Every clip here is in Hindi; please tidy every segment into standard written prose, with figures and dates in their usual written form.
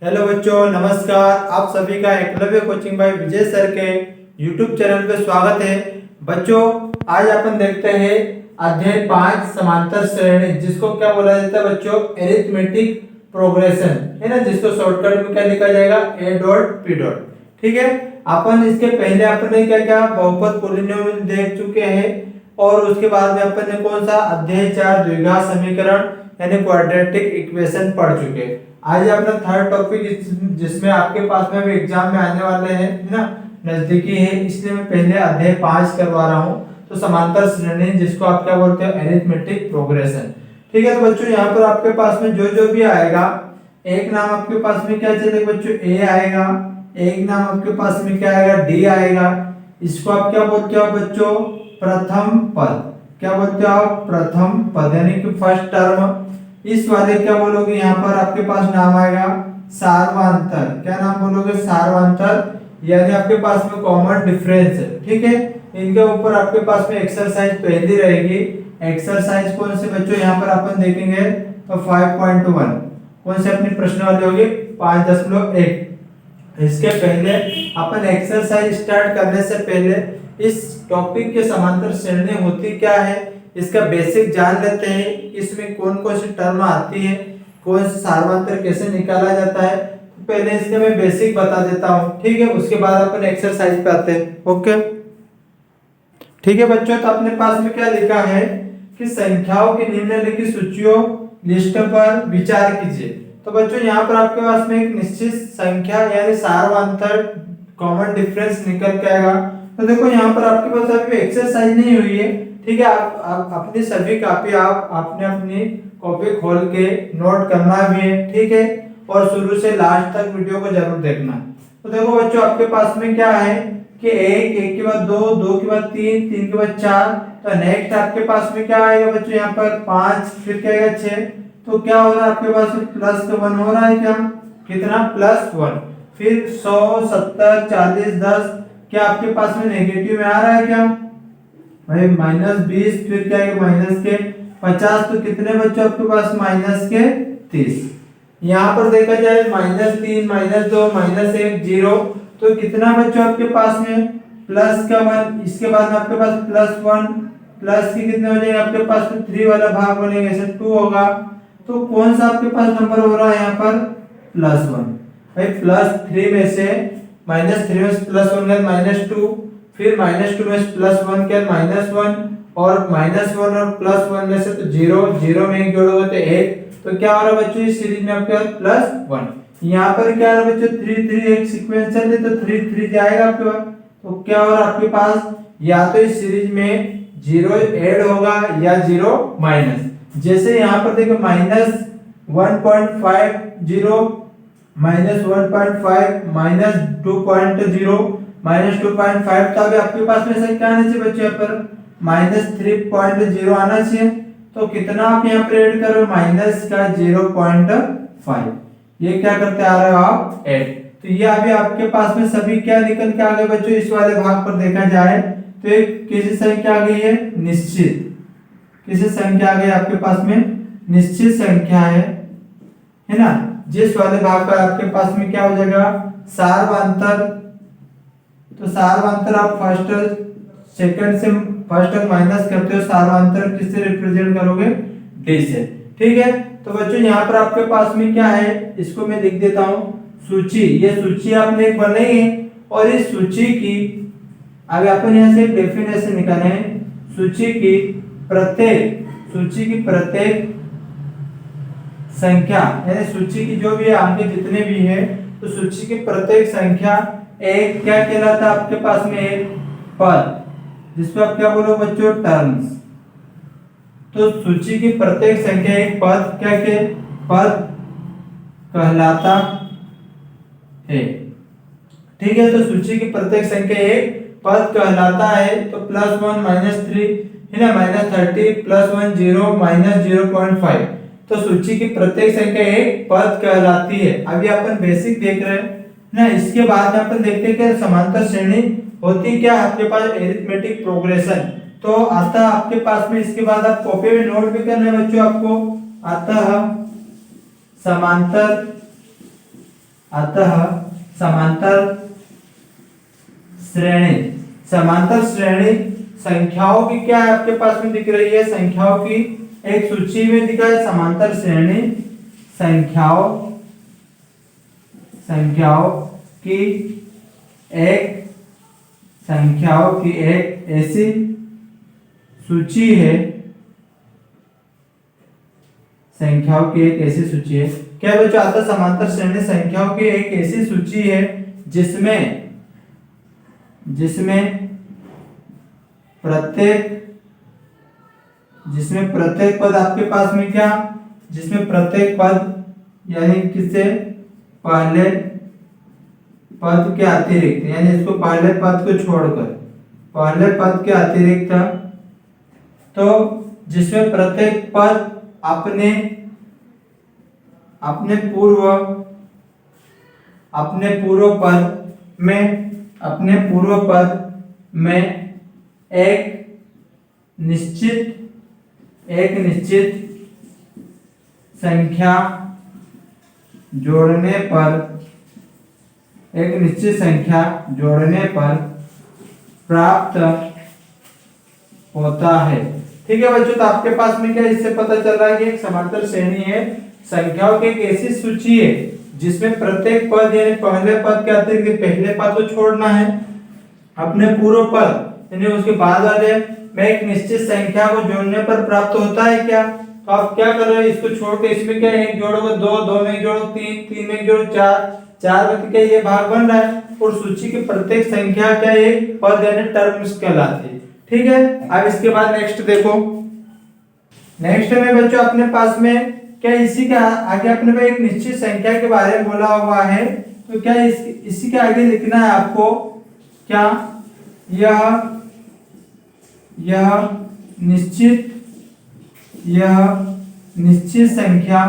हेलो बच्चों, नमस्कार। आप सभी का एकलव्य कोचिंग बाय विजय सर के यूट्यूब चैनल पे स्वागत है। बच्चों, आज अपन देखते हैं अध्याय 5 समांतर श्रेणी, जिसको क्या बोला जाता है बच्चों, एरिथमेटिक प्रोग्रेशन, है ना, जिसको शॉर्टकट में क्या लिखा जाएगा, ए डॉट पी डॉट। ठीक है। अपन इसके पहले अपन ने क्या क्या बहुपद पॉलिनोमियल देख चुके हैं, और उसके बाद में अपन ने कौन सा अध्याय 4 द्विघात समीकरण यानी क्वाड्रेटिक इक्वेशन पढ़ चुके हैं। आज अपना थर्ड टॉपिक जिसमें आपके पास में भी एग्जाम में आने वाले हैं, है ना, नजदीकी है, इसलिए मैं पहले अध्याय 5 करवा रहा हूँ। तो समांतर श्रेणी, जिसको आप क्या बोलते हो, एरिथमेटिक प्रोग्रेशन। ठीक है। तो बच्चों यहाँ पर आपके पास में जो जो भी आएगा, एक नाम आपके पास में क्या चलेगा बच्चों, ए आएगा, एक नाम आपके पास में क्या आएगा, डी आएगा। इसको आप क्या बोलते हो बच्चों, प्रथम पद। क्या बोलते हो आप, प्रथम पद यानी कि फर्स्ट टर्म। इस वाले क्या बोलोगे, यहाँ पर आपके पास नाम आएगा सार्वंतर। क्या नाम बोलोगे, सार्वंतर, यानी आपके पास में कॉमन डिफरेंस है। ठीक है। इनके ऊपर आपके पास में एक्सरसाइज पहली रहेगी। एक्सरसाइज कौन से बच्चों, यहाँ पर अपन देखेंगे तो 5.1 कौन से अपनी प्रश्न वाली होगी, 5.1। इसके पहले अपन एक्सरसाइज स्टार्ट करने से पहले इस टॉपिक के समांतर श्रेणी होती क्या है, इसका बेसिक जान लेते हैं। इसमें कौन कौन सी टर्म आती है, कौन सा सार्वंतर कैसे निकाला जाता है, तो पहले इसके मैं बेसिक बता देता हूं। ठीक है। उसके बाद अपन एक्सरसाइज पे आते हैं। ओके, ठीक है बच्चों। तो अपने पास में क्या लिखा है कि संख्याओं की निम्नलिखित सूचियों लिस्ट पर विचार कीजिए। तो बच्चों यहाँ पर आपके पास में एक निश्चित संख्या यानी सार्वंतर कॉमन डिफरेंस निकल के आएगा। तो देखो यहाँ पर आपके पास अभी एक्सरसाइज नहीं हुई है। ठीक है। आप अपनी सभी कॉपी आप आपने अपनी कॉपी खोल के नोट करना भी है। ठीक है। और शुरू से लास्ट तक वीडियो को जरूर देखना। तो देखो बच्चों, आपके पास में क्या है कि एक के बाद दो के बाद तीन के बाद 4। तो नेक्स्ट आपके पास में क्या आएगा बच्चों, यहाँ पर 5, फिर क्या आएगा 6। तो क्या हो रहा है आपके पास में +1 हो रहा है, क्या कितना, +1। फिर 100, 70, 40, 10, क्या आपके पास में नेगेटिव में आ रहा है क्या भाई, -20, फिर क्या है माइनस के 50। तो कितने बच्चों आपके पास, -30। यहाँ पर देखा जाए -3, -2, -1, 0। तो कितना बच्चों आपके पास में, +1। इसके बाद में आपके पास +1, प्लस के कितने हो जाएंगे आपके पास में, 3 वाला भाग बनेगा, ऐसे 2 होगा। तो कौन सा आपके पास नंबर हो रहा है यहाँ पर, +1। भाई +3 में से -3 में से +1 गया -2, फिर -2 में से +1 क्या, -1, और -1 और +1 में से तो 0, 0 में 1 जोड़ोगे तो 1। तो क्या हो रहा है बच्चों, इस सीरीज में आपके पास +1। यहाँ पर क्या है बच्चों, 3 3 एक सीक्वेंशियल है, तो 3 3 जाएगा आपके पास। तो क्या हो रहा है आपके पास, या तो इस सीरीज में 0 ऐड होगा या 0 माइनस। जैसे यहाँ पर देखो -1.50, -1.5, -2.0, -2.5। तो अभी आपके पास में से क्या आना चाहिए बच्चे, यहाँ पर -3.0 आना चाहिए। तो कितना आप यहाँ पर ऐड करो, -0.5। ये क्या करते आ रहे हो आप, ऐड। तो ये अभी आपके पास में सभी क्या निकल के आ गए बच्चों, इस वाले भाग पर देखा जाए तो एक किसी संख्या आ गई है निश्चित, किसी संख्या आ गई आपके पास में निश्चित संख्या है ना। जिस वाले भाग पर आपके पास में क्या हो जाएगा, सार्वंतर। तो सार्वंतर आप फर्स्ट सेकंड से फर्स्ट तक माइनस करते हो, सार्वंतर किससे रिप्रेजेंट करोगे, डी से। ठीक है। तो बच्चों यहाँ पर आपके पास में क्या है, इसको मैं लिख देता हूँ, सूची। ये सूची आपने एक बनाई है, और इस सूची की अभी अपन यहाँ से एक डेफिनेशन निकाले हैं। सूची की प्रत्येक संख्या, यानी सूची की जो भी अंक जितने भी है, तो सूची की प्रत्येक संख्या एक क्या कहलाता है आपके पास में, एक पद, जिसको आप क्या बोलो बच्चों, टर्म्स। तो सूची की प्रत्येक संख्या एक पद क्या के पद कहलाता है। ठीक है। तो सूची की प्रत्येक संख्या एक पद कहलाता है। तो +1 -3 है ना, -30 +1 0 -0.5। तो सूची की प्रत्येक संख्या एक पद कहलाती है। अभी अपन बेसिक देख रहे हैं ना। इसके बाद में अपन देखते हैं कि समांतर श्रेणी होती क्या है, आपके पास एरिथमेटिक प्रोग्रेशन। तो आता आपके पास में, इसके बाद आप कॉपी में नोट भी करना है बच्चों आपको। अतः समांतर अतः समांतर श्रेणी संख्याओं की क्या है आपके पास में दिख रही है, संख्याओं की एक सूची में दिखा है। समांतर श्रेणी संख्याओं की एक ऐसी सूची है, क्या बच्चों आता समांतर श्रेणी संख्याओं की एक ऐसी सूची है जिसमें प्रत्येक पद आपके पास में क्या, जिसमें प्रत्येक पद यानी किसे पहले पद के अतिरिक्त, यानी इसको पहले पद को छोड़कर पहले पद के अतिरिक्त, तो जिसमें प्रत्येक पद अपने पूर्व पद में एक निश्चित संख्या जोड़ने पर प्राप्त होता है। ठीक है बच्चों, तो आपके पास में क्या इससे पता चल रहा है कि एक समांतर श्रेणी है संख्याओं की एक ऐसी सूची है जिसमें प्रत्येक पद यानी पहले पद के अतिरिक्त पहले पद को छोड़ना है, अपने पूर्व पद यानी उसके बाद वाले में एक निश्चित संख्या को जोड़ने पर प्राप्त होता है क्या। तो आप क्या कर रहे हैं, इसको छोड़ के इसमें क्या एक जोड़ोगे दो में एक जोड़ो तीन में एक जोड़ो चार में क्या ये भाग बन रहा है, और सूची की प्रत्येक संख्या क्या एक पद यानी टर्म्स कहलाती है। ठीक है, अब इसके बाद नेक्स्ट देखो, नेक्स्ट में बच्चों अपने पास में क्या इसी का आगे अपने पे एक निश्चित संख्या के बारे में बोला हुआ है, तो क्या इसी के आगे लिखना है आपको क्या, यह निश्चित संख्या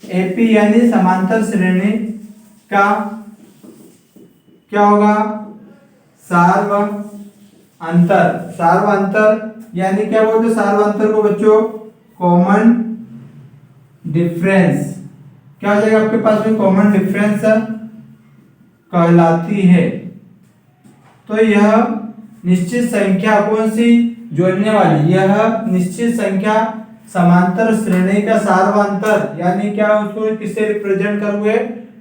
एपी यानी समांतर श्रेणी का क्या होगा, सार्वअंतर यानी क्या बोलते सार्वअंतर को बच्चों कॉमन डिफरेंस, क्या हो जाएगा आपके पास में कॉमन डिफरेंस कहलाती है। तो यह निश्चित संख्या कौन सी जोड़ने वाली, यह निश्चित संख्या समांतर श्रेणी का सार्वअंतर यानी क्या उसको किससे रिप्रेजेंट करोगे,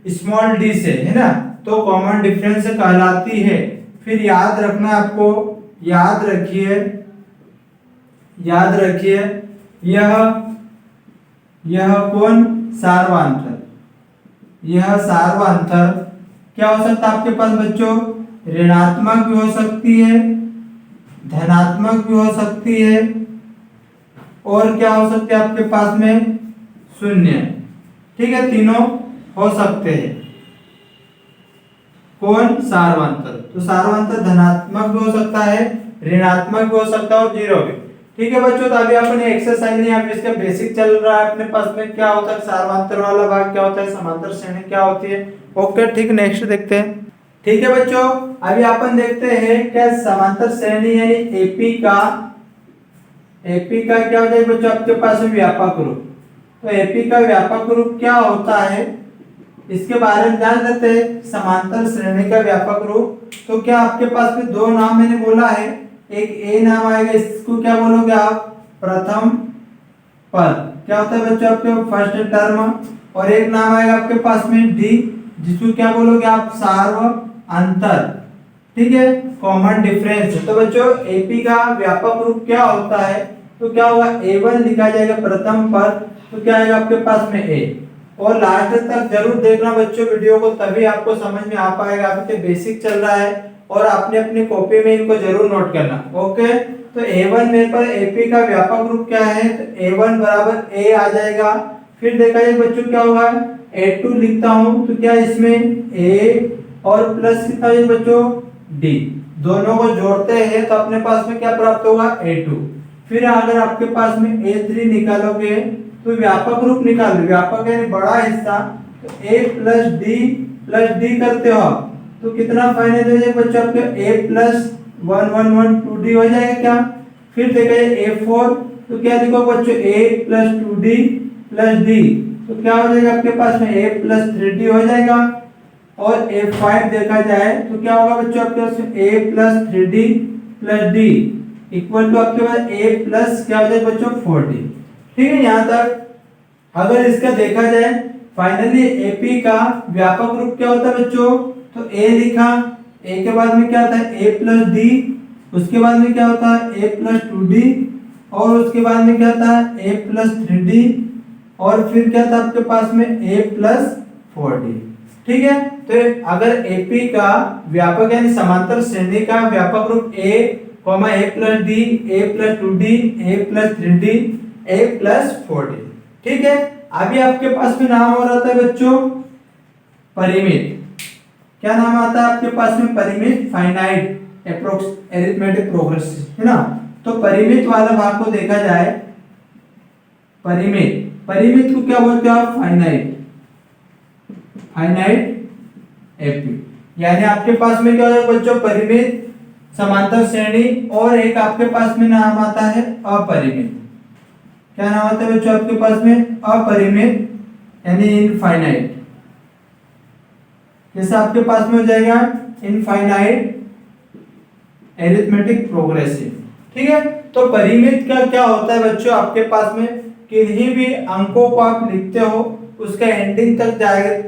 स्मॉल डी से, है ना, तो कॉमन डिफरेंस कहलाती है। फिर याद रखना आपको, याद रखिए यह कौन सार्वअंतर, यह सार्वअंतर क्या हो सकता है आपके पास बच्चों, ऋणात्मक भी हो सकती है, धनात्मक भी हो सकती है, और क्या हो सकते हैं आपके पास में शून्य। ठीक है, तीनों हो सकते हैं। कौन सार्वअंतर, तो सार्वअंतर धनात्मक भी हो सकता है, ऋणात्मक भी हो सकता है और जीरो भी। ठीक है बच्चों, तो अभी अपने एक्सरसाइज नहीं, अभी इसका बेसिक चल रहा है अपने पास में, क्या होता है सार्वअंतर वाला भाग क्या होता है, समांतर श्रेणी क्या होती है। ओके ठीक, नेक्स्ट देखते हैं। ठीक है बच्चों, अभी अपन देखते हैं क्या समांतर श्रेणी यानी एपी का क्या हो जाएगा बच्चों आपके पास में व्यापक रूप। तो एपी का व्यापक रूप क्या होता है इसके बारे में जान लेते हैं। समांतर श्रेणी का व्यापक रूप, तो क्या आपके पास में दो नाम मैंने बोला है, एक ए नाम आएगा, इसको क्या बोलोगे आप, प्रथम पद, क्या होता है बच्चों आपके फर्स्ट टर्म, और एक नाम आएगा आपके पास में डी, जिसको क्या बोलोगे आप, सार्वअंतर। ठीक है, कॉमन डिफरेंस। तो बच्चों एपी का व्यापक रूप क्या होता है, तो क्या होगा, A1 लिखा जाएगा प्रथम पद, तो क्या आएगा आपके पास में ए, और लास्ट तक जरूर देखना बच्चों वीडियो को, तभी आपको समझ में आ पाएगा। अभी तो बेसिक चल रहा है और आपने अपनी कॉपी में इनको जरूर नोट करना। ओके, तो A1 मेरे पर एपी का व्यापक रूप क्या है, तो A1 बराबर ए आ जाएगा। फिर देखा जाए बच्चों क्या होगा, A2 लिखता हूं, तो क्या इसमें ए और प्लस कितना है बच्चों डी, दोनों को जोड़ते हैं तो अपने पास में क्या प्राप्त होगा, A2। फिर अगर आपके पास में A3 निकालोगे तो व्यापक रूप निकाल, व्यापक यानी बड़ा हिस्सा, तो A प्लस डी करते हो आप, तो कितना फाइनल हो जाएगा बच्चों आपके A प्लस 1 1 1 2D हो जाएगा क्या। फिर देखा जाए A4, तो क्या लिखो बच्चों A plus 2D plus D, तो क्या हो जाएगा आपके पास में A प्लस 3D हो जाएगा। और A5 देखा जाए तो क्या होगा बच्चों आपके पास में A plus 3D plus D equal to आपके पास A प्लस क्या हो जाएगा बच्चों 4D। ठीक है, यहाँ तक। अगर इसका देखा जाए फाइनली AP का व्यापक रूप क्या होता है बच्चों, तो A लिखा, A के बाद में क्या आता है A प्लस D, उसके बाद में क्या होता है A प्लस 2D, और उसके बाद में क्या आता है A प्लस 3D, और फिर क्या था आपके पास में A प्लस 4D। ठीक है, तो अगर AP का व्यापक यानी समांतर श्रेणी का व्यापक रूप A plus D, A plus 2D, A plus 3D, A plus 4D। ठीक है, अभी आपके पास में नाम और आता है बच्चों परिमित। क्या नाम आता है आपके पास में परिमित, फाइनाइट अप्रोक्स अरिथमेटिक प्रोग्रेस, है ना। तो परिमित वाला भाग को देखा जाए, परिमित को क्या बोलते हो आप, फाइनाइट एपी। यानी आपके पास में क्या होगा बच्चों परिमित, समांतर श्रेणी, और एक आपके पास में नाम आता है अपरिमित। क्या नाम आता है बच्चों आपके पास में, अपरिमित यानी इनफाइनाइट। जैसे आपके पास में हो जाएगा इनफाइनाइट अरिथमेटिक प्रोग्रेसिव। ठीक है, तो परिमित का क्या होता है बच्चों, आपके पास में किन्हीं भी अंकों को आप लिखते हो उसका एंडिंग तक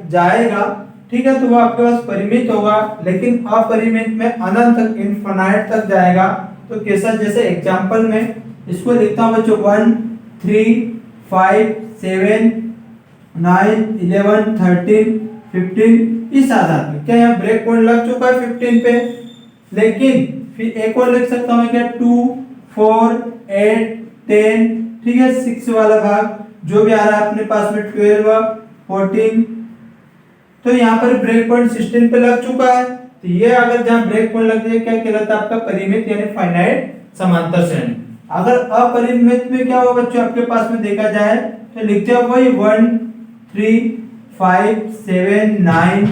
जाएगा। ठीक है, तो वो आपके पास परिमित होगा, लेकिन अपरिमित में अनंत तक, इनफाइनाइट तक जाएगा। तो कैसा, जैसे एग्जांपल में इसको लिखता हूं बच्चों 1 3 5 7 9 11 13 15 इस आधार पे। क्या यहाँ ब्रेक पॉइंट लग चुका है 15 पे, लेकिन फिर एक और लिख सकता हूँ क्या 2 4 8 10। ठीक है, 6 वाला भाग जो भी आ रहा है अपने पास में 12 14। तो यहाँ पर ब्रेक पॉइंट 16 पे लग चुका है। तो ये अगर जहाँ ब्रेक पॉइंट लग जाए क्या कहलाता है आपका परिमित यानी फाइनाइट समांतर श्रेणी। अगर अपरिमित में क्या होगा बच्चों आपके पास में देखा जाए तो लिखते हो वही 1 3 5 7 9।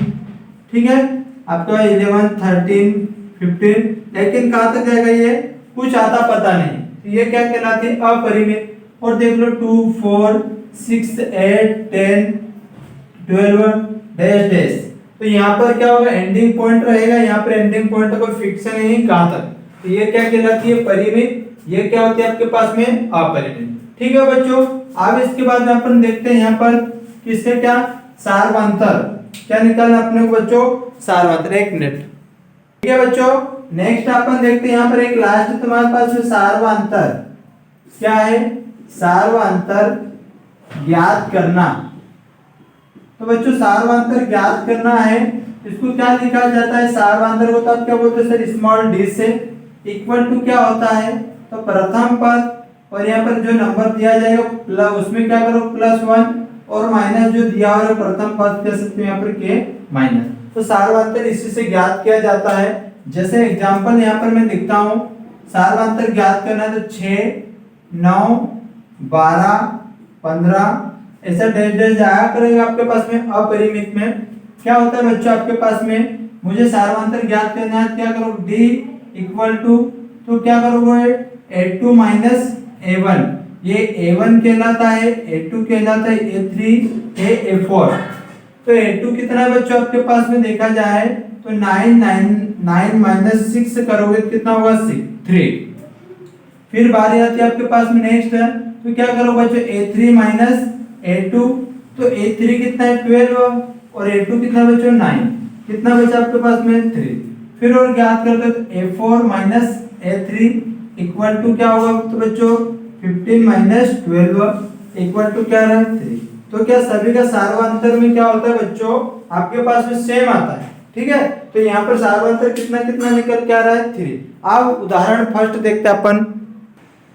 ठीक है, आपका 11 13 15, लेकिन कहां तक जाएगा ये कुछ आता पता नहीं, तो ये क्या कहलाती है अपरिमित। और देख लो 2 4 6 8 10 12 डैश डैश। तो यहाँ पर क्या होगा एंडिंग पॉइंट रहेगा, यहाँ पर एंडिंग पॉइंट का कोई फिक्स नहीं कहां तक। तो ये क्या कहलाती है परिमित, ये क्या होती है आपके पास में अपरिमित। ठीक है बच्चों, अब इसके बाद में अपन देखते हैं यहाँ पर किससे क्या सार्वंतर, क्या निकालना अपने को बच्चों सार्वंतर। एक मिनट। ठीक है बच्चों, नेक्स्ट अपन देखते हैं यहाँ पर एक लास्ट तुम्हारे पास में सार्वंतर। क्या है सार्वंतर ज्ञात करना। तो बच्चों सार्वंतर ज्ञात करना है, इसको क्या लिखा जाता है सार्वंतर को, तो आप क्या बोलते हैं सर स्मॉल डी से इक्वल टू क्या होता है, तो प्रथम पद और यहाँ पर जो नंबर दिया जाएगा प्लस, उसमें क्या करो +1 और माइनस जो दिया हुआ है प्रथम पद कह सकते हैं यहाँ पर के माइनस। तो सार्वंतर इसी से ज्ञात किया जाता है। जैसे एग्जांपल यहाँ पर मैं लिखता हूँ, सार्वंतर ज्ञात करना है तो 6 9 12 15 ऐसा डैश डैश जाया करेगा आपके पास में। अपरिमित में क्या होता है बच्चों आपके पास में, मुझे सार्वंतर ज्ञात करना है, क्या करो d इक्वल टू, तो क्या करोगे a2 माइनस a1, ये a1 कहलाता है, a2 कहलाता है, a3 a4। तो a2 कितना है बच्चों आपके पास में देखा जाए तो 9 माइनस 6 करोगे कितना होगा 3। फिर बारी आती है आपके पास में नेक्स्ट है, तो क्या करो बच्चों a3 माइनस a2, तो a3 कितना है 12 और a2 कितना बच्चों 9, कितना बचा आपके पास में 3। फिर और ज्ञात करते तो a4 minus a3 equal to क्या होगा तो बच्चों 15 माइनस 12 इक्वल टू क्या रहा 3। तो क्या सभी का सार्वंतर में क्या होता है बच्चों आपके पास में सेम आता है। ठीक है, तो यहाँ पर सार्वंतर कितना कितना निकल के आ रहा है 3। अब उदाहरण फर्स्ट देखते हैं अपन।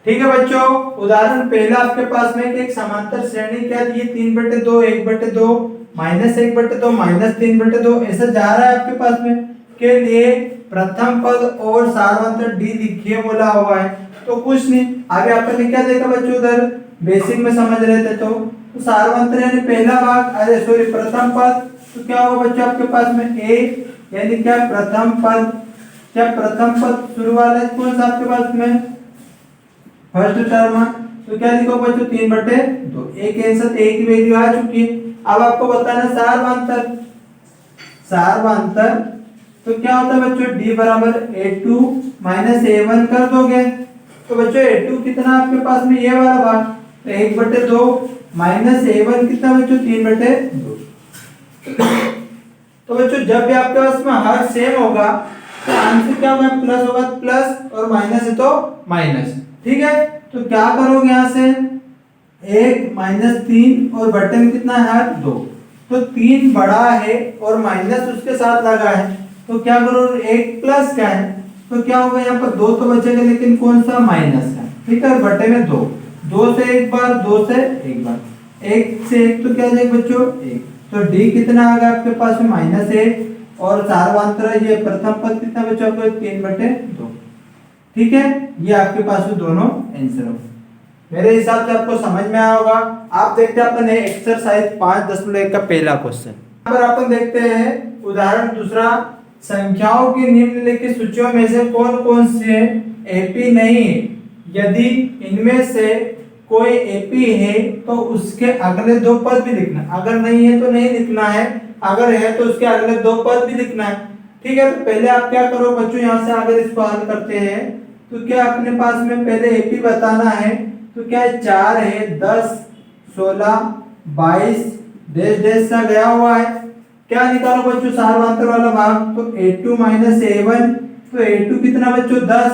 ठीक है बच्चों, उदाहरण पहला आपके पास में एक समांतर श्रेणी क्या दी है 3/2 1/2 -1/2 -3/2 ऐसा जा रहा है आपके पास में के लिए प्रथम पद और सार्वंतर d लिखिए बोला हुआ है। तो कुछ नहीं, आगे अपन ने क्या देखा बच्चों उधर बेसिक में समझ रहे थे, तो सार्वंतर यानी पहला भाग, अरे सॉरी प्रथम पद, तो क्या होगा बच्चों आपके पास में a यानी क्या प्रथम पद, क्या प्रथम पद शुरू वाला है कौन सा आपके पास में फर्स्ट टर्म, तो क्या लिखो बच्चों 3/2, एक आंसर a की वैल्यू आ चुकी है। अब आपको बताना सार्वंतर, सार्वंतर, तो क्या होता है बच्चों, d बराबर a2 माइनस a1 कर दोगे तो बच्चों a2 कितना आपके पास में ये वाला भाग, तो 1/2 माइनस a1 कितना बच्चों 3/2। तो बच्चों जब भी आपके पास में हर सेम होगा तो आंसर क्या होगा, प्लस होगा प्लस और माइनस है तो माइनस। ठीक है, तो क्या करोगे यहाँ से 1 माइनस 3 और बटे में कितना है 2, तो 3 बड़ा है और माइनस उसके साथ लगा है, तो क्या करो 1 प्लस का है तो क्या होगा यहाँ पर 2 तो बचेगा लेकिन कौन सा माइनस का। ठीक है, और बटे में 2, 2 से एक बार, 2 से एक बार, 1 से 1 तो क्या आ जाएगा बच्चों 1, तो d कितना आ गया आपके पास में -1 और सार्वंतर ये प्रथम पद कितना बचा आपको 3/2। ठीक है, ये आपके पास में दोनों आंसर हो। मेरे हिसाब से आपको समझ में आया होगा। आप देखते हैं अपन एक्सरसाइज 5.1 का पहला क्वेश्चन। यहाँ पर अपन देखते हैं उदाहरण दूसरा, संख्याओं की निम्नलिखित सूचियों में से कौन कौन से एपी नहीं है, यदि इनमें से कोई एपी है तो उसके अगले 2 पद भी लिखना, अगर नहीं है तो नहीं लिखना है, अगर है तो उसके अगले 2 पद भी लिखना है। ठीक है, तो पहले आप क्या करो बच्चों, यहाँ से अगर इसको हल करते हैं तो क्या अपने पास में पहले एपी बताना है, तो क्या 4 है, 10, 16, 22 डेश डेश सा गया हुआ है। क्या निकालो बच्चों सार्वंतर वाला भाग, तो a2 माइनस a1, तो a2 कितना बच्चों 10,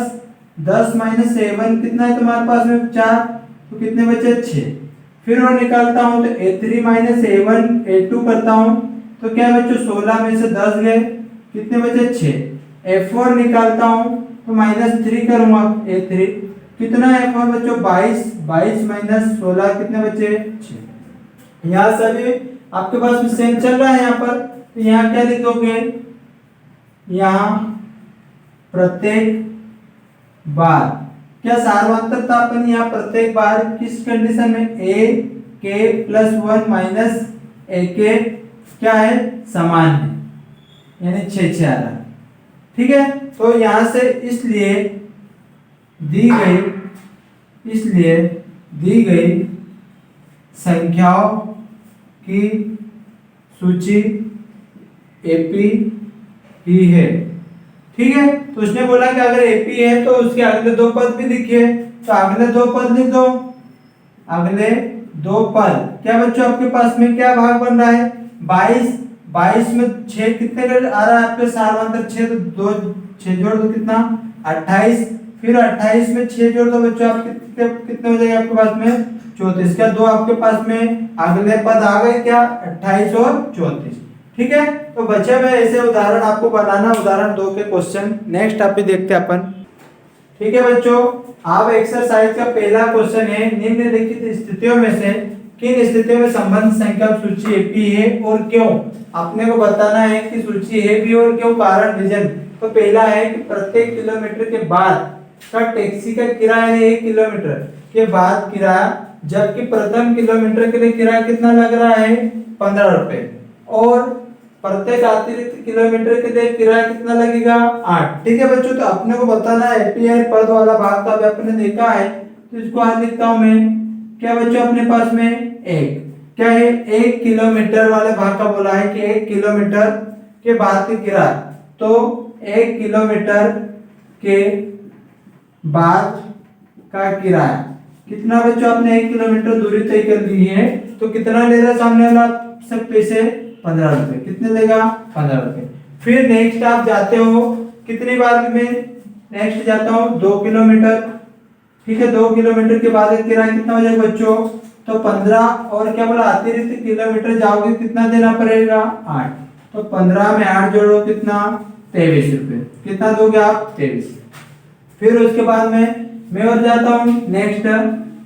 10 माइनस a1 कितना है तुम्हारे पास में 4, तो कितने बचे 6। फिर और निकालता हूं तो a3 माइनस a1 a2 करता हूं तो क्या बच्चों 16 में से 10 गए, कितने बचे 6। a4 निकालता हूं तो -3 करूंगा, a3 कितना है a4 बच्चों 22, 22 माइनस 16 कितने बचे 6। यहाँ सभी आपके पास में सेम चल रहा है यहाँ पर, तो यहाँ क्या लिखोगे, यहाँ प्रत्येक बार क्या सार्वंतर था अपन, यहाँ प्रत्येक बार किस कंडीशन में a k plus 1 minus a k क्या है समान है, यानी 6 आ रहा है। ठीक है, तो यहाँ से इसलिए दी गई संख्याओं की सूची एपी ही है। ठीक है, तो उसने बोला कि अगर एपी है तो उसके अगले 2 पद भी लिखिए, तो अगले 2 पद लिख दो। अगले 2 पद क्या बच्चों आपके पास में क्या भाग बन रहा है 22, 22 में 6 कितने आ रहा है आपके सार्वंतर 6, तो 2 6 जोड़ दो कितना 28, फिर 28 में 6 जोड़ दो बच्चों आप कितने हो जाएगा आपके पास में 34। क्या 2 आपके पास में अगले पद आ गए क्या 28 और 34। ठीक है, तो बचे हुए ऐसे उदाहरण आपको बनाना, उदाहरण 2 के क्वेश्चन नेक्स्ट आप देखते हैं अपन। ठीक है बच्चों, आप एक्सरसाइज का पहला क्वेश्चन है, निम्नलिखित स्थितियों में से किन स्थितियों में संबंध संख्या सूची एपी है और क्यों। अपने को बताना है कि सूची है भी और क्यों, कारण रीजन। तो पहला है कि प्रत्येक किलोमीटर के बाद का टैक्सी का किराया है 1 किलोमीटर के बाद किराया, जबकि प्रथम किलोमीटर के लिए किराया कितना लग रहा है 15 रुपए, और प्रत्येक अतिरिक्त किलोमीटर के लिए किराया कितना लगेगा 8। ठीक है बच्चों, तो अपने को बताना है एपीआई पद वाला भाग तो अभी अपने देखा है, तो इसको आज लिखता हूं मैं। क्या बच्चों अपने पास में एक क्या है 1 किलोमीटर वाले भाग का बोला है कि 1 किलोमीटर के बाद की किराया, तो 1 किलोमीटर के बाद का किराया कितना बच्चों, आपने 1 किलोमीटर दूरी तय कर ली है तो कितना ले रहा है सामने वाला सब पैसे 15 रुपए, कितने लेगा 15 रुपए। फिर नेक्स्ट आप जाते हो कितनी बार में, नेक्स्ट जाता हूँ 2 किलोमीटर। ठीक है, 2 किलोमीटर के बाद किराया कितना हो जाएगा बच्चों, तो 15, और क्या बोला अतिरिक्त किलोमीटर जाओगे कितना देना पड़ेगा 8, तो 15 में 8 जोड़ो कितना 23 रुपए, कितना दोगे आप 23। फिर उसके बाद में मैं और जाता हूँ नेक्स्ट,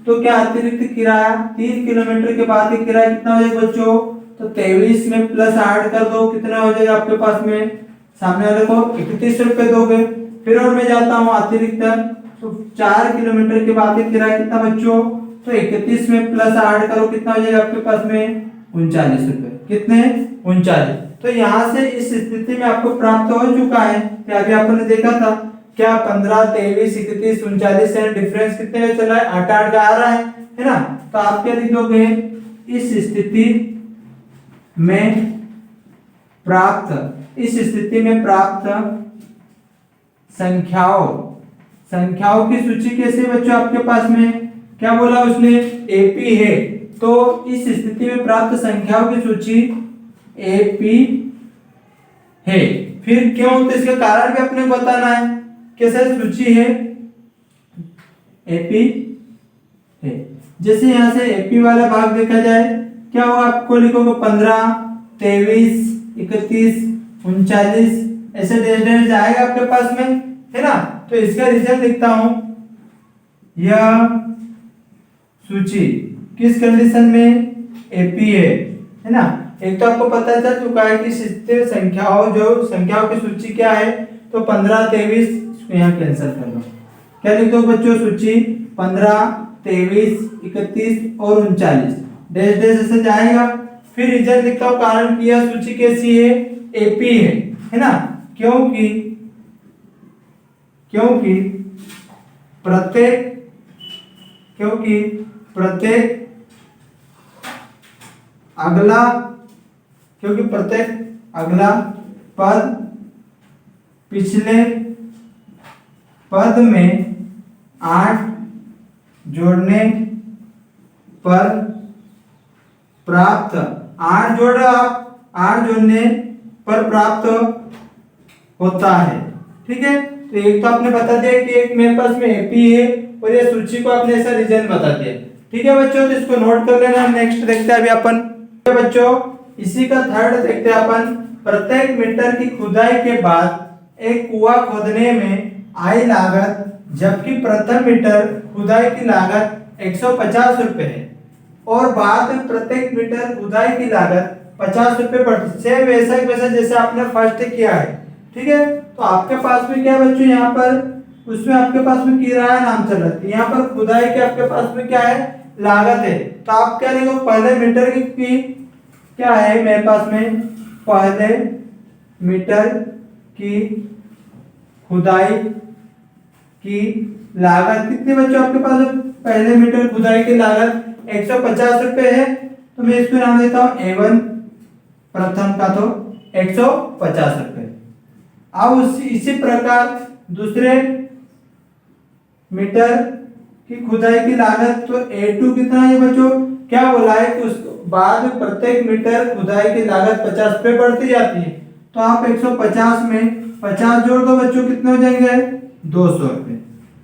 तो क्या अतिरिक्त किराया 3 किलोमीटर के बाद किराया कितना हो जाएगा बच्चों, तो 23 में प्लस 8 कर दो कितना हो जाएगा आपके पास में, सामने वाले को 31 रुपए दोगे। फिर और मैं जाता हूँ अतिरिक्त, तो 4 किलोमीटर के बाद किराया कितना बच्चों, तो 31 में प्लस 8 करो कितना हो जाएगा आपके पास में 39 रुपए, कितने 39। तो यहाँ से इस स्थिति में आपको प्राप्त हो चुका है, अभी आपने देखा था क्या 15, 23, 31, 39 से डिफरेंस कितने का चला है 8 का आ रहा है ना। तो आप क्या लिखोगे, इस स्थिति में प्राप्त, इस स्थिति में प्राप्त संख्याओं की सूची कैसे बच्चों आपके पास में, क्या बोला उसने, एपी है, तो इस स्थिति में प्राप्त संख्याओं की सूची एपी है। फिर क्यों, तो इसका कारण भी अपने को बताना है, कैसे सूची है एपी है। जैसे यहां से एपी वाला भाग देखा जाए, क्या होगा, आपको लिखोगे 15, 23, 31, 39, ऐसे डेज जाएगा आपके पास में, है ना। तो इसका रिजल्ट लिखता हूं, यह सूची किस कंडीशन में, एपी है ना। एक तो आपको पता चल चुका है कि संख्याओं की सूची क्या है, तो 15, 23, इसको यहाँ कैंसिल कर लो, क्या लिख दो बच्चों, सूची 15, 23, 31 और 39, डेश डेश ऐसे जाएगा। फिर रिजल्ट लिखता हूँ, कारण कि यह सूची कैसी है, एपी है ना, क्योंकि प्रत्येक अगला पद पिछले पद में 8 जोड़ने पर प्राप्त, 8 जोड़ने पर प्राप्त होता है। ठीक है, तो एक तो आपने बता दिया कि एक मेरे पास में एपी है और ये सूची को आपने ऐसा रीजन बता दिया। ठीक है बच्चों, तो इसको नोट कर लेना। नेक्स्ट देखते हैं अभी अपन बच्चों, इसी का थर्ड देखते हैं अपन, प्रत्येक मीटर की खुदाई के बाद एक कुआं खोदने में आई लागत, जबकि प्रथम मीटर खुदाई की लागत 150 रुपए है और बाद में प्रत्येक मीटर खुदाई की लागत 50 रुपए पड़ती, सेम वैसा जैसे आपने फर्स्ट किया है। ठीक है, तो आपके पास में क्या बच्चों, यहाँ पर उसमें आपके पास में किराया नाम चल रहा है, यहाँ पर खुदाई के आपके पास में क्या है, लागत है। तो आप क्या लिखो, पहले मीटर की क्या है मेरे पास में, पहले मीटर की खुदाई की लागत कितनी बच्चों आपके पास, पहले मीटर खुदाई की लागत 150 रुपए है, तो मैं इसको नाम देता हूं A1 प्रथम का, तो 150 रुपए। अब इसी प्रकार दूसरे मीटर की खुदाई की लागत, तो A2 कितना है बच्चों, क्या बोला है कि उसके बाद प्रत्येक मीटर खुदाई की लागत 50 रुपए बढ़ती जाती है, तो आप 150 में 50 जोड़ दो बच्चों, कितने हो जाएंगे, 200 रुपए।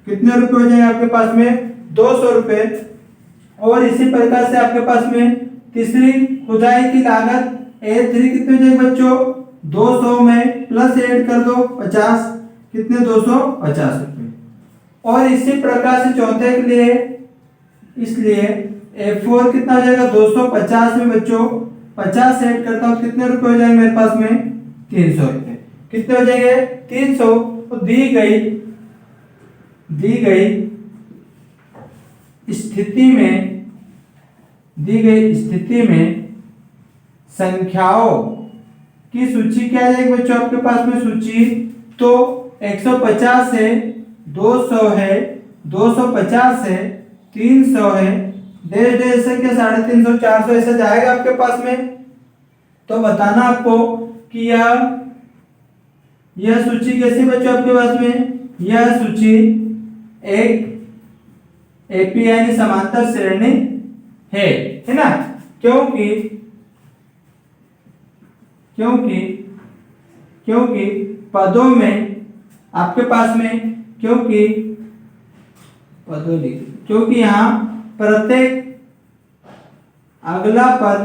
कितने रुपए हो जाएंगे आपके पास में, 200 रुपए। और इसी प्रकार से आपके पास में तीसरी खुदाई की लागत A3 कितने हो जाएंगे बच्चों, 200 में प्लस ऐड कर दो 50, कितने, 250 रुपए। और इसी प्रकार से चौथे के लिए, इसलिए A4 कितना हो जाएगा, 250 में बच्चों 50 ऐड करता हूं, कितने रुपए हो जाएंगे मेरे पास में, 300 रुपए। कितने हो जाएंगे, 300। तो दी गई स्थिति में संख्याओं की सूची क्या है बच्चों आपके पास में सूची, तो 150 है, 200 है, 250 है, 300 है, डेढ़ से क्या 350, 400 ऐसा जाएगा आपके पास में। तो बताना आपको कि यह सूची कैसी बच्चों आपके पास में, यह सूची एक एपी यानी समांतर श्रेणी है ना, क्योंकि पदों में आपके पास में, क्योंकि यहाँ प्रत्येक अगला पद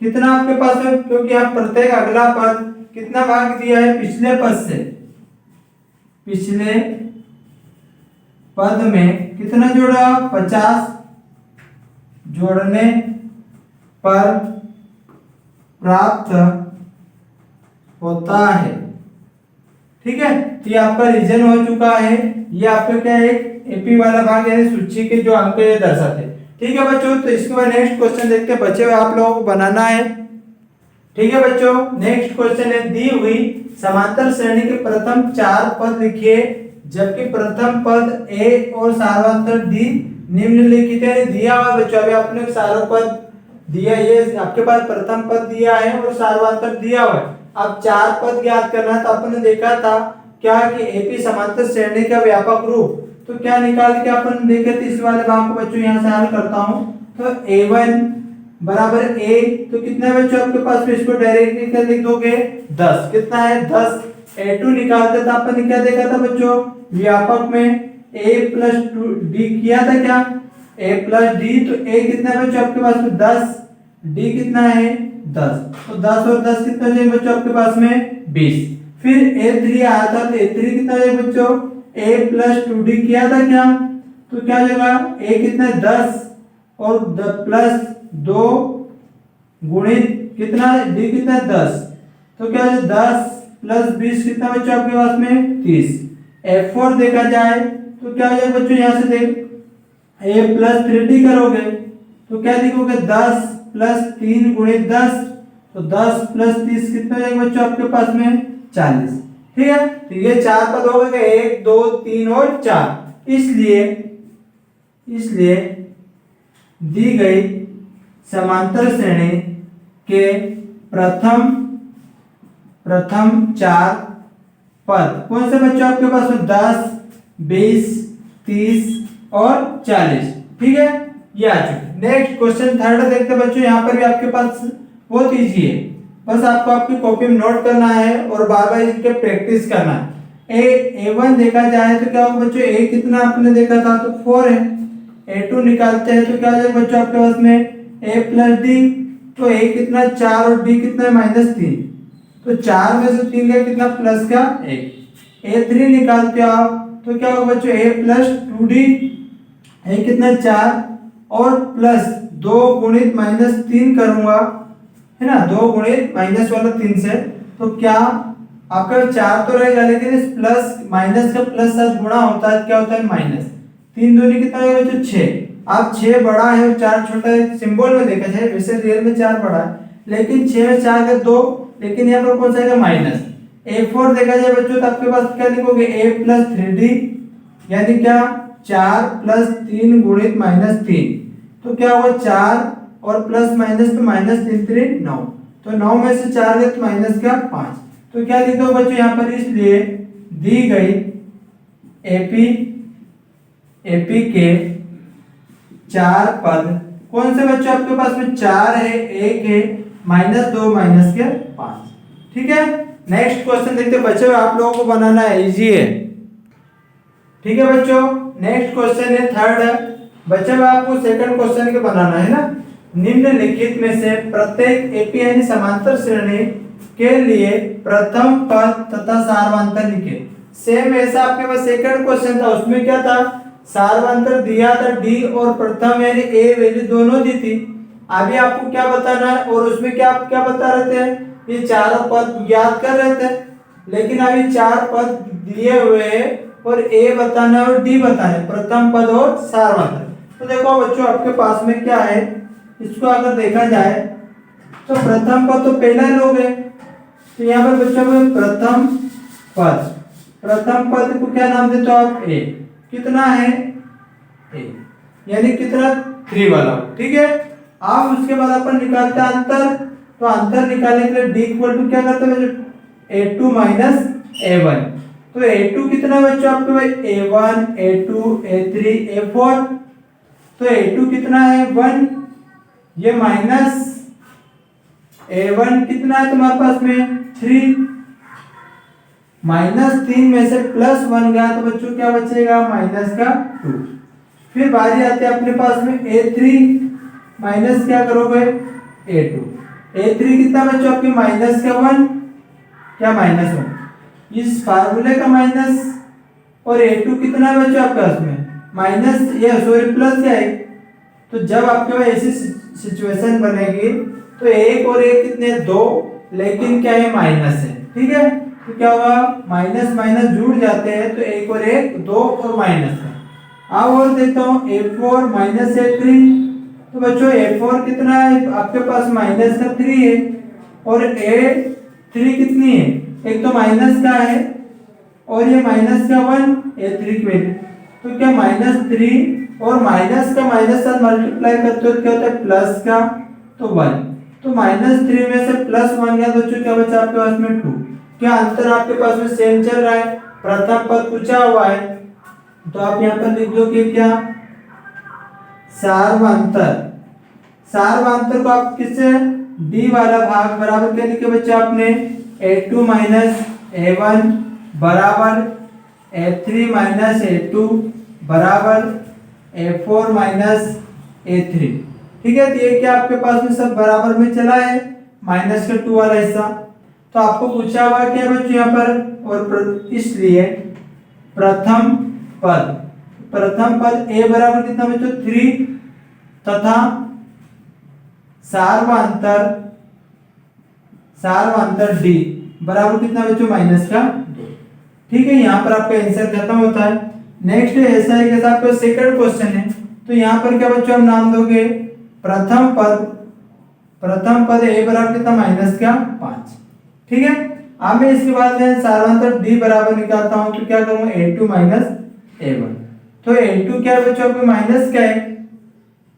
कितना आपके पास है, क्योंकि यहाँ प्रत्येक अगला पद कितना भाग दिया है, पिछले पद से, पिछले पद में कितना जोड़ा, 50 जोड़ने पर प्राप्त होता है। ठीक है, तो ये आपका रीजन हो चुका है, ये आपका क्या है, एपी वाला भाग है, सूची के जो अंक ये दर्शाते हैं। ठीक है बच्चों, तो इसके बाद नेक्स्ट क्वेश्चन देखते हैं, बचे हुए आप लोगों को बनाना है। ठीक है बच्चों, नेक्स्ट क्वेश्चन है, दी हुई समांतर श्रेणी के प्रथम 4 पद लिखिए, जबकि प्रथम पद ए और सार्वंतर डी निम्नलिखित है दिया हुआ बच्चों, अभी आपने सारों पद दिया, ये आपके पास प्रथम पद दिया है और सार्वधातुक दिया हुआ है। अब चार पद ज्ञात करना है, तो आपने देखा था क्या कि एपी समांतर श्रेणी का व्यापक रूप, तो क्या निकाल के अपन देखे थे इस वाले भाग को बच्चों, यहाँ से हल करता हूँ। तो a1 बराबर a, तो कितना है बच्चों आपके पास, इसको डायरेक्टली क्या लिख दोगे 10, कितना है 10। a2 निकालते था अपन, क्या देखा था बच्चों व्यापक में a प्लस d किया था क्या, a प्लस d, तो a कितना है बच्चों आपके पास में 10, d कितना है 10, तो 10 और 10 कितना हो जाएगा बच्चों आपके पास में 20। फिर a3 आया था, तो a3 कितना हो जाएगा बच्चों, a प्लस 2d किया था क्या, तो क्या हो जाएगा a कितना है 10 और प्लस 2 गुणित कितना d कितना है 10, तो क्या है 10 प्लस 20 कितना बच्चों आपके पास में 30। f4 देखा जाए तो क्या हो जाएगा बच्चों, यहाँ से देख a प्लस 3d करोगे तो क्या लिखोगे 10 प्लस 3 गुणित 10, तो 10 प्लस 30 कितना हो जाएगा बच्चों आपके पास में 40। ठीक है, तो ये चार पद हो गए 1 2 3 और 4। इसलिए दी गई समांतर श्रेणी के प्रथम चार पद कौन से बच्चों आपके पास में 10 20 30 और 40। ठीक है, ये आ चुके। नेक्स्ट क्वेश्चन थर्ड देखते बच्चों, यहाँ पर भी आपके पास बहुत इजी है, बस आपको आपकी कॉपी में नोट करना है और बार बार इसके प्रैक्टिस करना है। a1 देखा जाए तो क्या होगा बच्चों, a कितना आपने देखा था तो 4 है, a2 निकालते हैं तो क्या हो जाएगा बच्चों आपके पास में a प्लस d, तो a कितना 4 और d कितना है -3, तो 4 में से 3 का कितना प्लस का 1। a3 निकालते हो आप तो क्या होगा बच्चों a प्लस 2d, a कितना 4 और प्लस 2 गुणित -3 करूंगा है ना, 2 गुणित माइनस वाला 3 से, तो क्या आपका 4 तो रहेगा लेकिन इस प्लस माइनस का प्लस साथ गुणा होता है, क्या होता है माइनस, 3 दूनी कितना है बच्चों 6। अब 6 बड़ा है और 4 छोटा है, सिंबल में देखा जाए वैसे रियल में 4 बड़ा है, लेकिन 6 में 4 का 2, लेकिन यहाँ पर कौन सा आएगा माइनस। a4 देखा जाए बच्चों तो आपके पास क्या लिखोगे a प्लस 3d, यानी क्या 4 प्लस 3 गुणित -3, तो क्या होगा 4 और प्लस माइनस तो -3 3 9, तो 9 में से 4 गए तो माइनस का 5, तो क्या लिखो बच्चों यहाँ पर, इसलिए दी गई एपी के चार पद कौन से बच्चों आपके पास में 4 है, 1 है, -2 माइनस के 5। ठीक है, नेक्स्ट क्वेश्चन देखते बच्चों, आप लोगों को बनाना है, इजी है। ठीक है बच्चों, नेक्स्ट क्वेश्चन है थर्ड बच्चों, आपको सेकंड क्वेश्चन के बनाना है ना, निम्नलिखित में से प्रत्येक एपी यानी समांतर श्रेणी के लिए प्रथम पद तथा सार्वधातुक लिखे। सेम ऐसा आपके पास सेकंड क्वेश्चन था, उसमें क्या था सार्वधातुक दिया था डी और प्रथम यानी ए वैल्यू दोनों दी थी। अभी आपको क्या बताना है, और उसमें क्या आप क्या बता रहे थे, ये चारों पद याद कर रहे थे, लेकिन अभी 4 पद दिए हुए हैं और ए बताना है और डी बताना है, प्रथम पद और सार्वधातुक। तो देखो बच्चों आपके पास में क्या है, इसको अगर देखा जाए तो प्रथम पद तो पहला लोग है, तो यहाँ पर बच्चों में प्रथम पद को क्या नाम देते हो आप a, कितना है a, यानी कितना 3 वाला। ठीक है, अब उसके बाद अपन निकालते हैं अंतर, तो अंतर निकालने के लिए d इक्वल टू क्या करते हैं a2 माइनस a1, तो a2 कितना बच्चों आपके भाई a1 a2 a3 a4, तो a2 कितना है 1, ये माइनस a1 कितना है तुम्हारे पास में 3, -3 में से +1 गया तो बच्चों क्या बचेगा -2। फिर बारी आती है अपने पास में a3 माइनस क्या करोगे a2, a3 कितना बच्चों आपके -1 क्या -1, इस फार्मूले का माइनस, और a2 कितना है बच्चों आपके पास में माइनस, ये सॉरी प्लस क्या है, तो जब आपके पास ऐसी सिचुएशन बनेगी तो 1 और 1 कितने 2, लेकिन क्या है माइनस है। ठीक है, तो क्या होगा माइनस माइनस जुड़ जाते हैं, तो 1 और 1 2 और माइनस है। अब और देखता हूँ a4 माइनस a3, तो बच्चों a4 कितना है आपके पास -3 है, और a3 कितनी है, एक तो माइनस का है और ये -1 a3 की वैल्यू, तो क्या -3 और माइनस का माइनस साथ मल्टीप्लाई करते हो तो क्या होता है प्लस का, तो 1। तो -3 में से +1 गया बच्चों, क्या बचा आपके पास में 2। क्या अंतर आपके पास में सेम चल रहा है, प्रथम पद पूछा हुआ है तो आप यहाँ पर लिख दो कि क्या सार्वंतर। सार्वंतर को आप किससे d वाला भाग बराबर क्या लिखे बच्चे आपने a2 a1 बराबर a3 a2 बराबर a4 a3। ठीक है, तो ये क्या आपके पास में सब बराबर में चला है, माइनस का 2 वाला हिस्सा। तो आपको पूछा हुआ क्या बच्चों यहाँ पर, और इसलिए प्रथम पद a बराबर कितना बच्चों 3 तथा सार्वंतर d बराबर कितना बच्चों -2। ठीक है, यहाँ पर आपका आंसर खत्म होता है। नेक्स्ट ऐसा है कि आपका सेकंड क्वेश्चन है, तो यहाँ पर क्या बच्चों हम नाम दोगे प्रथम पद a बराबर कितना -5। ठीक है, अब मैं इसके बाद में सार्वंतर d बराबर निकालता हूँ तो क्या करूँगा a2 a1। तो a2 क्या है बच्चों आपको माइनस क्या है,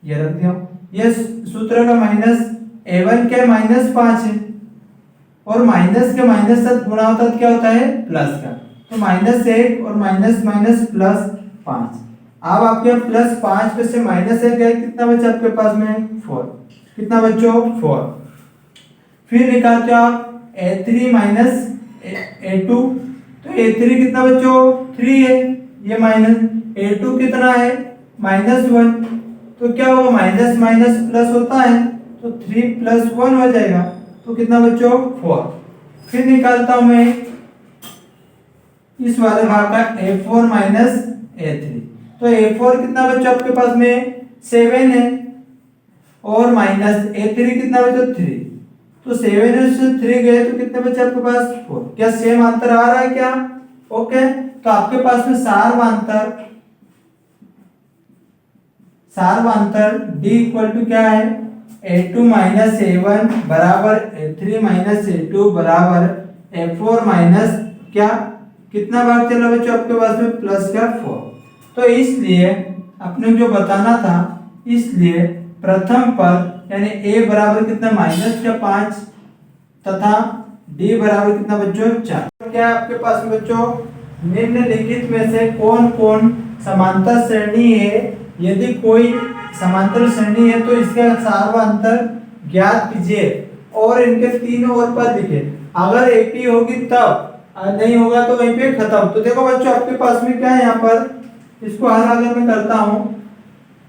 ये रख दिया, ये सूत्र का -a1 क्या है -5 है, और माइनस के माइनस साथ गुणा होता है क्या होता है प्लस का, तो -1 और माइनस +5। अब आपके +5 में से -1 गया, कितना बचा आपके पास में 4। कितना बच्चों 4। फिर निकालते हो आप a3 a2, तो a3 कितना बच्चों 3 है, ये माइनस a2 कितना है -1, तो क्या होगा माइनस माइनस प्लस होता है तो 3 + 1 हो जाएगा, तो कितना बच्चों 4। फिर निकालता हूं मैं इस वाले भाग का a4 a3, तो a4 कितना बच्चों आपके पास में 7 है, और -a3 कितना बच्चों 3, तो 7 से 3 गए तो कितने बचे आपके पास 4। क्या सेम अंतर आ रहा है क्या, ओके। तो आपके पास में सार्वंतर d इक्वल टू क्या है a2 a1 बराबर a3 a2 बराबर a4 क्या कितना भाग चला बच्चों आपके पास में +4। तो इसलिए अपने जो बताना था, इसलिए प्रथम पद यानी a बराबर कितना -5 तथा d बराबर कितना बच्चों 4। क्या आपके पास में बच्चों निम्नलिखित में से कौन कौन समांतर श्रेणी है, यदि कोई समांतर श्रेणी है तो इसका सार्वंतर ज्ञात कीजिए और इनके तीनों ओर पद लिखे। अगर एपी होगी तब, नहीं होगा तो वहीं पे खत्म। तो देखो बच्चों आपके पास में क्या है, यहाँ पर इसको हल अगर मैं करता हूँ,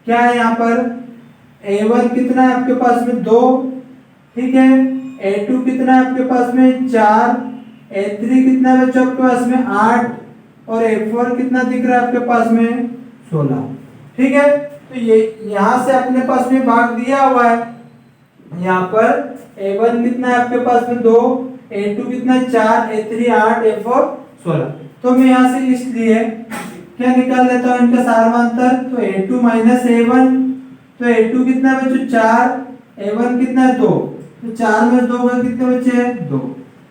क्या है यहाँ पर a1 कितना है आपके पास में 2, ठीक है, a2 कितना है आपके पास में 4, a3 कितना है बच्चों आपके पास में 8, और a4 कितना दिख रहा है आपके पास में 16। ठीक है, तो ये यहाँ से अपने पास में भाग दिया हुआ है, यहाँ पर a1 कितना है आपके पास में 2, a2 कितना है 4, a3 8, a4 16। तो मैं यहाँ से इसलिए क्या निकाल लेता हूँ इनका सार्वंतर, तो a2 a1, तो a2 कितना है बच्चों 4, a1 कितना है 2, तो 4 में 2 का कितने बचे हैं 2,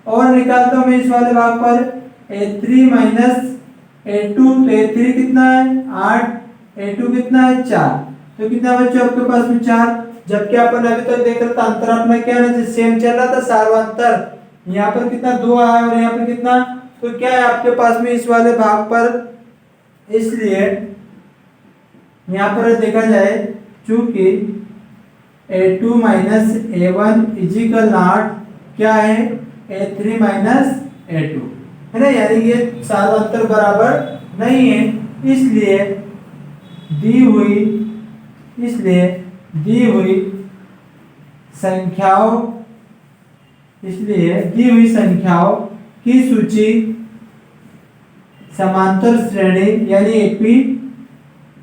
और निकालता हूँ मैं इस वाले भाग पर a3 a2, तो a3 कितना है 8, a2 कितना है 4, तो कितना बच्चों आपके पास में 4। जबकि अपन अभी तक देख रहे थे अंतर अपना क्या है सेम चल रहा था सार्वंतर, यहाँ पर कितना 2 आया और यहाँ पर कितना, तो क्या है आपके पास में इस वाले भाग पर, इसलिए यहाँ पर देखा जाए चूंकि a2 a1 = क्या है a3 a2 है ना, यानी ये सार्वंतर बराबर नहीं है, इसलिए दी हुई संख्याओं की सूची समांतर श्रेणी यानी एपी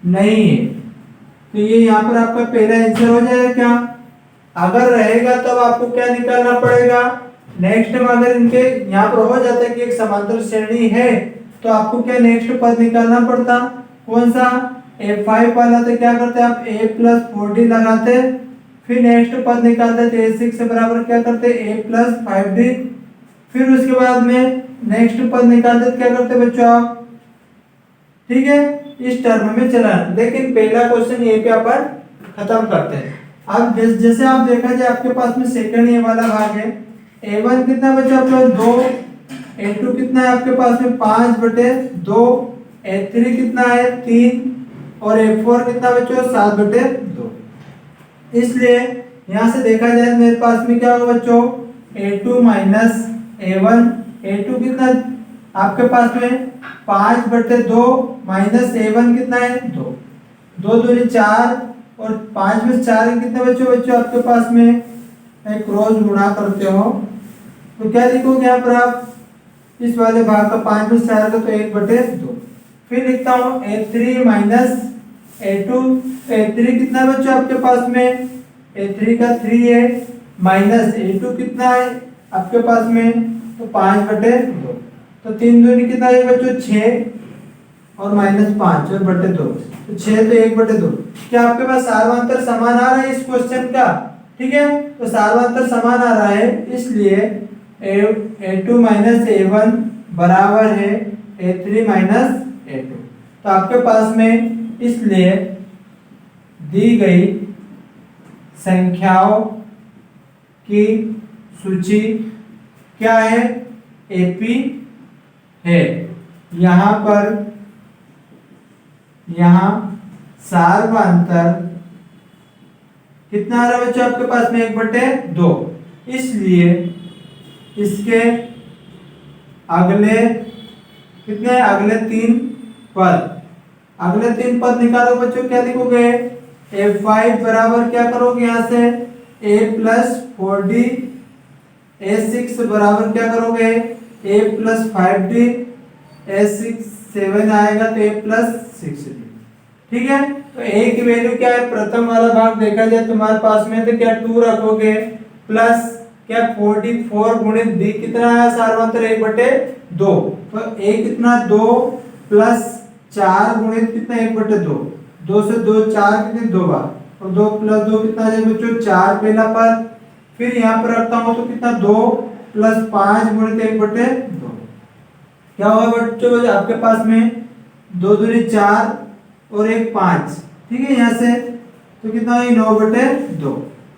नहीं है। तो ये यहाँ पर आपका पहला आंसर हो जाएगा क्या, अगर रहेगा तब आपको क्या निकालना पड़ेगा नेक्स्ट में। अगर इनके यहाँ पर हो जाता है कि एक समांतर श्रेणी है तो आपको क्या नेक्स्ट पद निकालना पड़ता, कौन सा a5 वाला, तो क्या करते हैं आप a + 4d लगाते, फिर नेक्स्ट पद निकालते थे a6 से बराबर क्या करते a + 5d, फिर उसके बाद में नेक्स्ट पद निकालते क्या करते बच्चों आप, ठीक है। इस टर्म में चला, लेकिन पहला क्वेश्चन ये पे अपन खत्म करते हैं। अब जैसे आप देखा जाए आपके पास में सेकंड ये वाला भाग है, a1 कितना बचा आपके पास 2, a2 कितना है आपके पास में 5/2, a3 कितना है 3 और a4 कितना बचा 7/2। इसलिए यहाँ से देखा जाए मेरे पास में क्या होगा बच्चों, a2 माइनस a1, a2 कितना आपके पास में 5/2 माइनस a1 कितना है 2, 2 दूनी 4 और 5 में 4 कितने बच्चों आपके पास में एक क्रॉस गुणा करते हो तो क्या लिखोगे यहाँ पर आप, इस वाले भाग का 5 में 4 का तो 1/2। फिर लिखता हूँ a3 माइनस a2, a3 कितना बच्चों आपके पास में, a3 का 3 है माइनस a2 कितना है आपके पास में तो 5/2, तो 3 दूनी कितना है बच्चों 6 और माइनस 5 और बटे 2 तो 6 तो 1/2। क्या आपके पास सार्वंतर समान आ रहा है इस क्वेश्चन का, ठीक है, तो सार्वंतर समान आ रहा है, इसलिए a2 माइनस a1 बराबर है a3 माइनस a2। तो आपके पास में इसलिए दी गई संख्याओं की सूची क्या है, एपी है। यहाँ सार्वंतर कितना आ रहा है बच्चों आपके पास में 1/2, इसलिए इसके अगले कितने, अगले 3 पद निकालो बच्चों, क्या लिखोगे a5 बराबर क्या करोगे यहाँ से a प्लस 4d, a6 बराबर क्या करोगे a प्लस 5d, a6 7 आएगा तो a प्लस 6d, ठीक है। तो a की वैल्यू क्या है, प्रथम वाला भाग देखा जाए तुम्हारे पास में तो क्या 2 रखोगे प्लस क्या 44 गुणित d कितना है सार्वंतर 1/2, तो a कितना 2 प्लस 4 गुणित कितना 1/2, 2 से 2 4 कितने 2 बार और 2 प्लस 2 कितना है बच्चों 4 पहला पद, फिर यहाँ पर रखता हूँ तो कितना 2 प्लस 5 गुणित 1/2, क्या होगा बच्चों आपके पास में 2 दूनी 4 और 1 5, ठीक है, यहाँ से तो कितना है 9/2,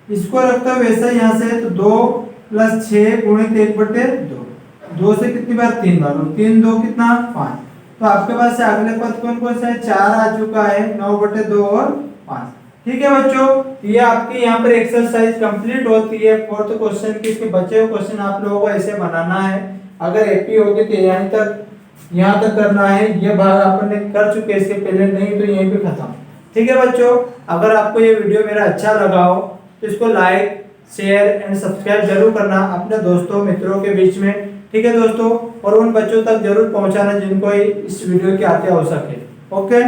इसको रखता हूँ वैसा यहाँ से तो 2 प्लस 6 गुणित 1/2, 2 से कितनी बार 3 बार और 3 2 कितना 5, तो आपके पास से अगले पद कौन कौन सा है 4 आ चुका है, 9/2 और 5, ठीक है बच्चों। ये आपकी यहाँ पर एक्सरसाइज कंप्लीट होती है 4th क्वेश्चन की। इसके बचे हुए क्वेश्चन आप लोगों को ऐसे बनाना है, अगर एपी होगी तो यहाँ तक करना है, ये भाग आपने कर चुके इसके पहले, नहीं तो यहीं पे खत्म, ठीक है बच्चों। अगर आपको ये वीडियो मेरा अच्छा लगा हो तो इसको लाइक शेयर एंड सब्सक्राइब जरूर करना अपने दोस्तों मित्रों के बीच में, ठीक है दोस्तों, और उन बच्चों तक जरूर पहुंचाना जिनको इस वीडियो की आज्ञा हो सके। ओके।